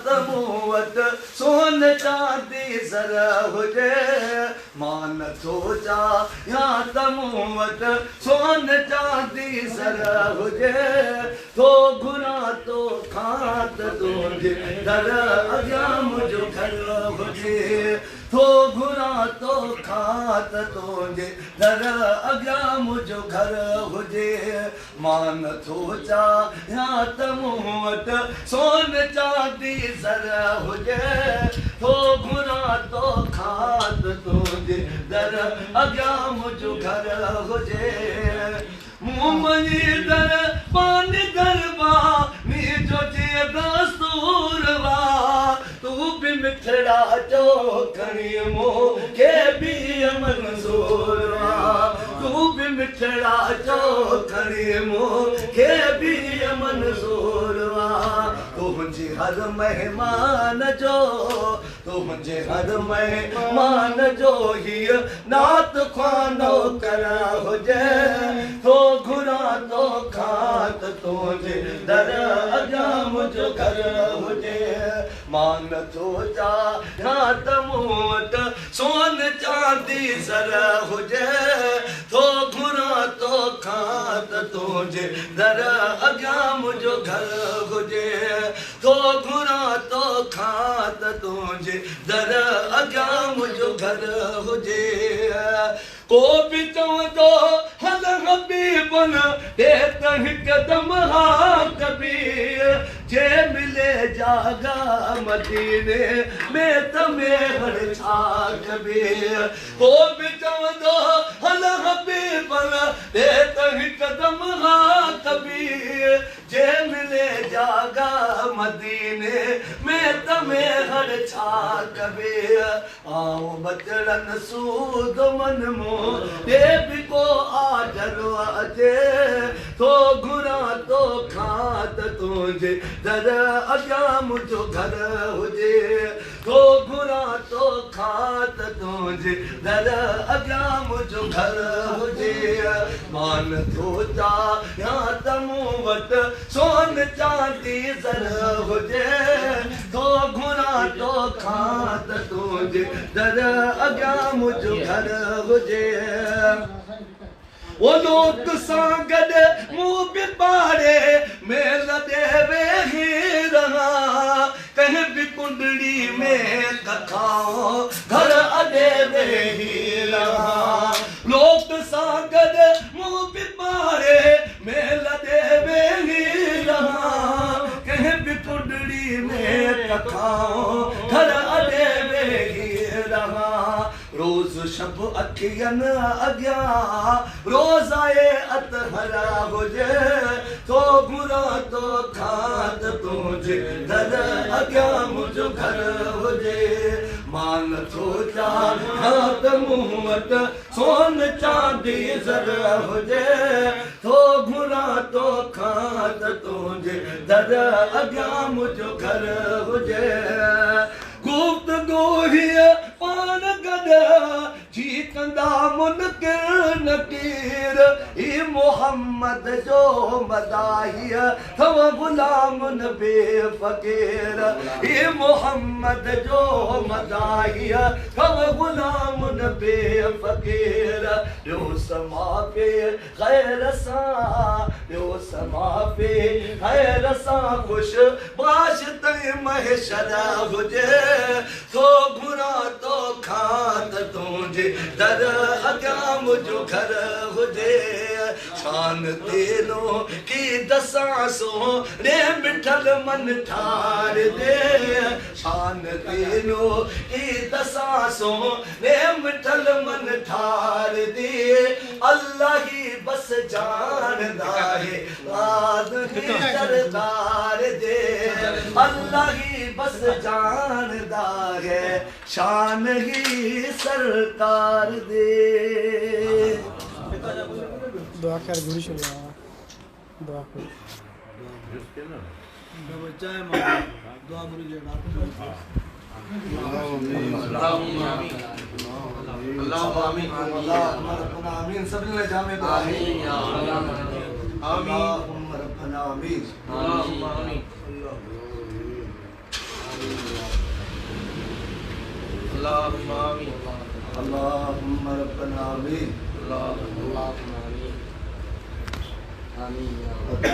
तमूवत सोन चांदी सर हुजे मान सोचा या तमूवत सोन चांदी सर हुजे तो गुना तो खात तुझे दर अॻियां मुंहिंजो घर हुजे तो गुना तो खात तुझे दर अॻियां मुंहिंजो घर हुजे मान सोचा या तमूवत सोन चांदी सर हुजे तो गुना तो खात तुझे दर अॻियां मुंहिंजो घर हुजे मूं मञी दर पानी दरबा नीजो जे दस्तूर वा तू भी मिठड़ा चो खणी मूंखे बि मंज़ूर वा तू भी मिठड़ा चो खणी मूंखे बि मंज़ूर वा तुझे हर मेहमान जो तुझे हर मेहमान जो ही नात खानो करा हुजे तो घुरा तो खात तुझे दर अॻियां मुंहिंजो घर हुजे मान थो चाहियां त मूं वटि सोन चांदी सर हुजे तो घुरा तो खात तुझे दर अॻियां मुंहिंजो घर हुजे तो घुरा तो खात तुझे दर अॻियां मुंहिंजो घर हुजे को बि चवंदो हल हबीबन दे त हिकदम हा कबीर जे मिले जागा मदीने में त मेहर छा कबीर को बि चवंदो हल हबीबन दे त हिकदम हा कबीर जे मिले जागा मदीने में त मेहर छा कबीर आओ बचड़न सूद मन मो दे भी को आजरो अचे तो घुरा तो खात तुझे दर अॻियां मुंहिंजो घर हुजे तो घुरा तो खात तुझे दर अॻियां मुंहिंजो घर हुजे मान थो चाहियां त मूं वटि सोन चांदी सर हुजे तो घुरा तो खात तुझे दर अॻियां मुंहिंजो घर हुजे वो लोग सांगद मुंह भी पारे मेल देवे ही रहा कहीं भी कुंडली में कखाओ घर अदे में ही रहा लोग सांगद मुंह भी पारे मेल देवे ही रहा कहीं भी कुंडली में कखाओ घर अदे में ही रहा रोज शब अखियन अॻियां रोज़ाए अतहरा हुजे तो घुरा तो खात तुझे दर अॻियां मुंहिंजो घर हुजे मान थो चाहियां त मूं वटि सोन चांदी सर हुजे तो घुरा तो खात तुझे दर अॻियां मुंहिंजो घर हुजे गुफ़्तगू हीअ पान गॾु जी कंदा मुनकिर नकीर ही मोहम्मद जो मदाहिय थव गुलामुन बेफ़कीर ही मोहम्मद जो मदाहिय थव गुलामुन बेफ़कीर ॿियो समा पे ख़ैर सां ॿियो समा पे ख़ैर सां ख़ुशि बाश ताईं महशर हुजे तो घुरा तो खात तुझे दर अॻियां मुंहिंजो घर हुजे शान तेरो की दसां सो रे मिठल मन ठार दे शान तेरो की दसां सो रे मिठल मन ठार दे अल्लाह ही बस जानदा है आदमी सरदार दे अल्लाह ही बस जानदा है शान ही सरकार दे दुआ कर गुरु चले दुआ कर दुआ गुरु जी आमीन सबने जामे आमीन आमीन रब्बना आमीन आमीन अल्लाहुम्मा आमीन अल्लाहुम्मा रब्बना आमीन अल्लाहुम्मा आमीन आमीन या रब।